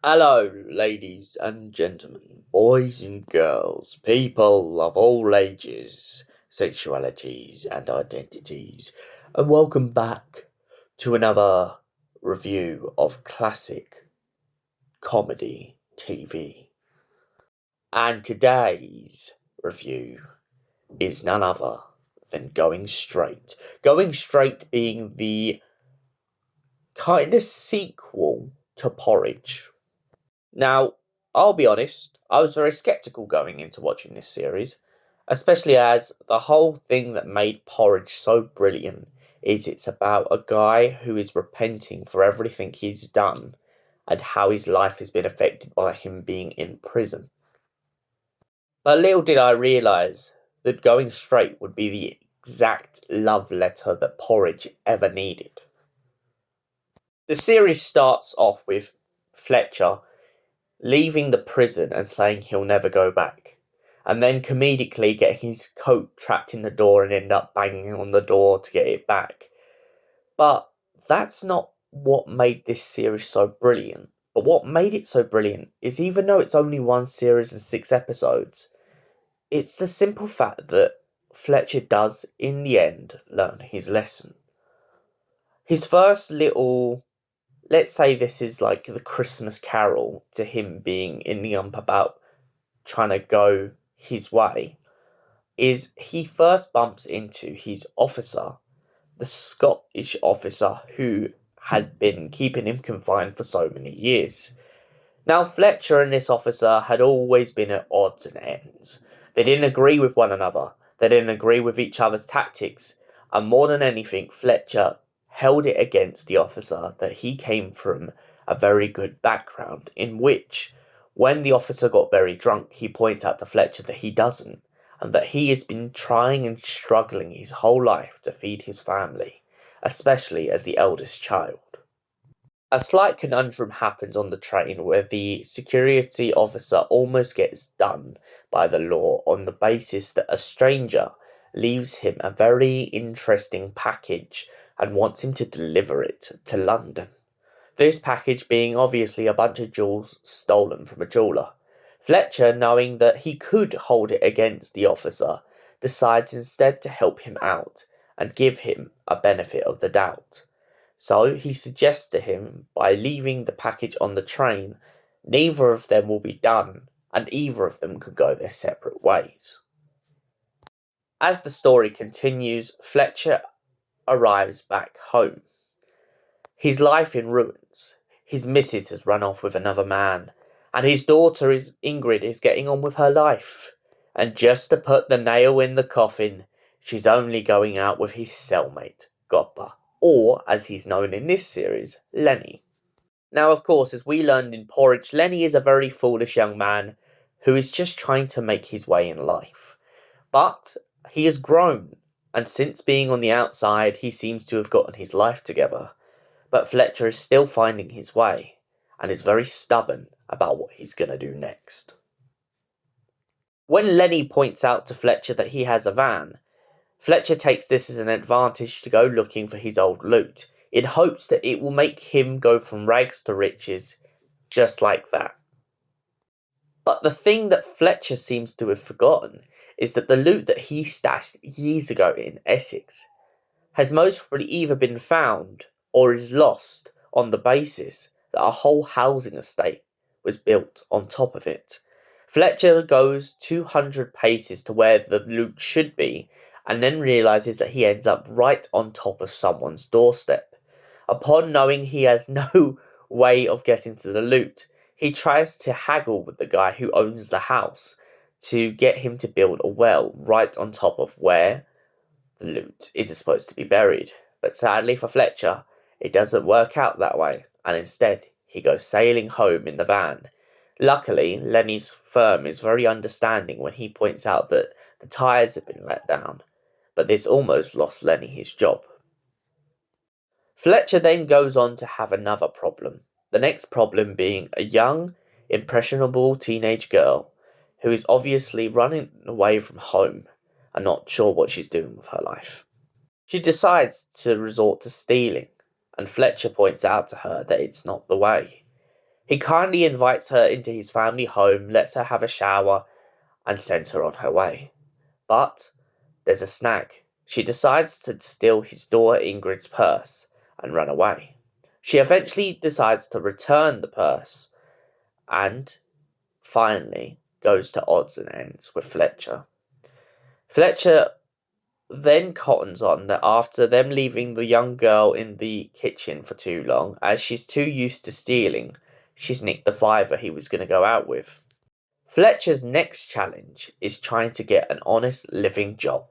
Hello, ladies and gentlemen, boys and girls, people of all ages, sexualities, and identities, and welcome back to another review of classic comedy TV. And today's review is none other than Going Straight. Going Straight being the kind of sequel to Porridge. Now, I'll be honest, I was very skeptical going into watching this series, especially as the whole thing that made Porridge so brilliant is it's about a guy who is repenting for everything he's done and how his life has been affected by him being in prison. But little did I realise that Going Straight would be the exact love letter that Porridge ever needed. The series starts off with Fletcher leaving the prison and saying he'll never go back, and then comedically getting his coat trapped in the door and end up banging on the door to get it back. But that's not what made this series so brilliant. But what made it so brilliant is even though it's only one series and 6 episodes, it's the simple fact that Fletcher does, in the end, learn his lesson. His first little, let's say this is like the Christmas Carol to him being in the ump about trying to go his way, is he first bumps into his officer, the Scottish officer who had been keeping him confined for so many years. Now, Fletcher and this officer had always been at odds and ends. They didn't agree with one another, they didn't agree with each other's tactics, and more than anything, Fletcher held it against the officer that he came from a very good background, in which, when the officer got very drunk, he points out to Fletcher that he doesn't, and that he has been trying and struggling his whole life to feed his family, especially as the eldest child. A slight conundrum happens on the train where the security officer almost gets done by the law on the basis that a stranger leaves him a very interesting package and wants him to deliver it to London. This package being obviously a bunch of jewels stolen from a jeweller. Fletcher, knowing that he could hold it against the officer, decides instead to help him out and give him a benefit of the doubt. So he suggests to him, by leaving the package on the train, neither of them will be done and either of them could go their separate ways. As the story continues, Fletcher arrives back home. His life in ruins. His missus has run off with another man, and his daughter Ingrid is getting on with her life. And just to put the nail in the coffin, she's only going out with his cellmate, Gopper, or as he's known in this series, Lenny. Now, of course, as we learned in Porridge, Lenny is a very foolish young man who is just trying to make his way in life. But he has grown, and since being on the outside, he seems to have gotten his life together. But Fletcher is still finding his way, and is very stubborn about what he's going to do next. When Lenny points out to Fletcher that he has a van, Fletcher takes this as an advantage to go looking for his old loot, in hopes that it will make him go from rags to riches, just like that. But the thing that Fletcher seems to have forgotten is that the loot that he stashed years ago in Essex has most probably either been found or is lost on the basis that a whole housing estate was built on top of it. Fletcher goes 200 paces to where the loot should be and then realises that he ends up right on top of someone's doorstep. Upon knowing he has no way of getting to the loot, he tries to haggle with the guy who owns the house to get him to build a well right on top of where the loot is supposed to be buried. But sadly for Fletcher, it doesn't work out that way, and instead he goes sailing home in the van. Luckily, Lenny's firm is very understanding when he points out that the tyres have been let down, but this almost lost Lenny his job. Fletcher then goes on to have another problem, the next problem being a young, impressionable teenage girl who is obviously running away from home and not sure what she's doing with her life. She decides to resort to stealing, and Fletcher points out to her that it's not the way. He kindly invites her into his family home, lets her have a shower, and sends her on her way. But there's a snag. She decides to steal his daughter Ingrid's purse and run away. She eventually decides to return the purse and finally goes to odds and ends with Fletcher. Fletcher then cottons on that after them leaving the young girl in the kitchen for too long, as she's too used to stealing, she's nicked the fiver he was going to go out with. Fletcher's next challenge is trying to get an honest living job,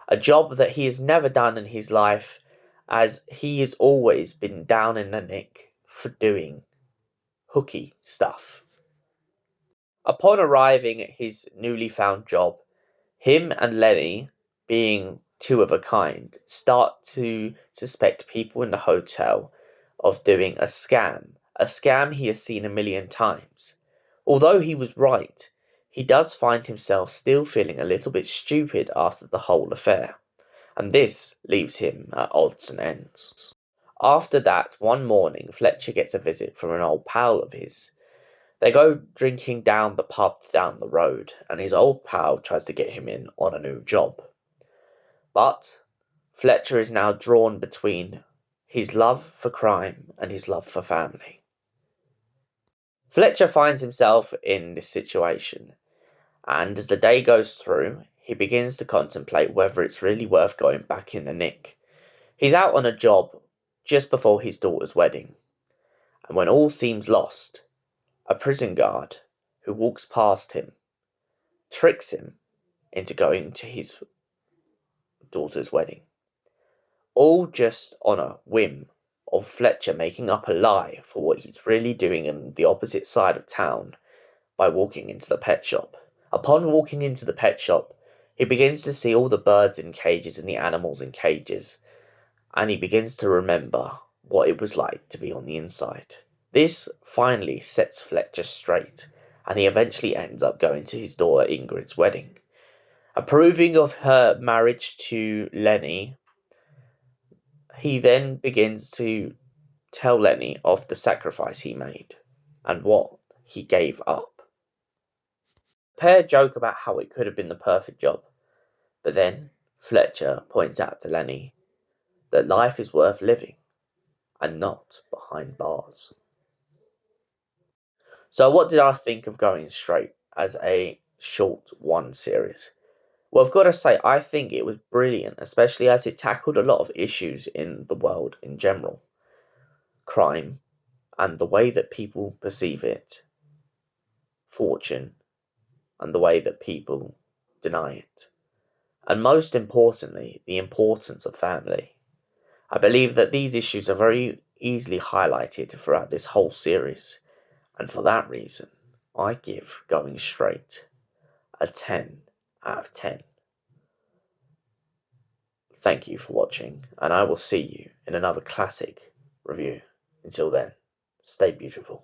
a job that he has never done in his life, as he has always been down in the nick for doing hooky stuff. Upon arriving at his newly found job, him and Lenny, being two of a kind, start to suspect people in the hotel of doing a scam he has seen a million times. Although he was right, he does find himself still feeling a little bit stupid after the whole affair, and this leaves him at odds and ends. After that, one morning, Fletcher gets a visit from an old pal of his. They go drinking down the pub down the road, and his old pal tries to get him in on a new job. But Fletcher is now drawn between his love for crime and his love for family. Fletcher finds himself in this situation, and as the day goes through, he begins to contemplate whether it's really worth going back in the nick. He's out on a job just before his daughter's wedding, and when all seems lost, a prison guard who walks past him tricks him into going to his daughter's wedding. All just on a whim of Fletcher making up a lie for what he's really doing on the opposite side of town by walking into the pet shop. Upon walking into the pet shop, he begins to see all the birds in cages and the animals in cages, and he begins to remember what it was like to be on the inside. This finally sets Fletcher straight, and he eventually ends up going to his daughter Ingrid's wedding. Approving of her marriage to Lenny, he then begins to tell Lenny of the sacrifice he made and what he gave up. The pair joke about how it could have been the perfect job, but then Fletcher points out to Lenny that life is worth living and not behind bars. So what did I think of Going Straight as a short one series? Well, I've got to say, I think it was brilliant, especially as it tackled a lot of issues in the world in general. Crime, and the way that people perceive it. Fortune, and the way that people deny it. And most importantly, the importance of family. I believe that these issues are very easily highlighted throughout this whole series, and for that reason, I give Going Straight a 10 out of 10. Thank you for watching, and I will see you in another classic review. Until then, stay beautiful.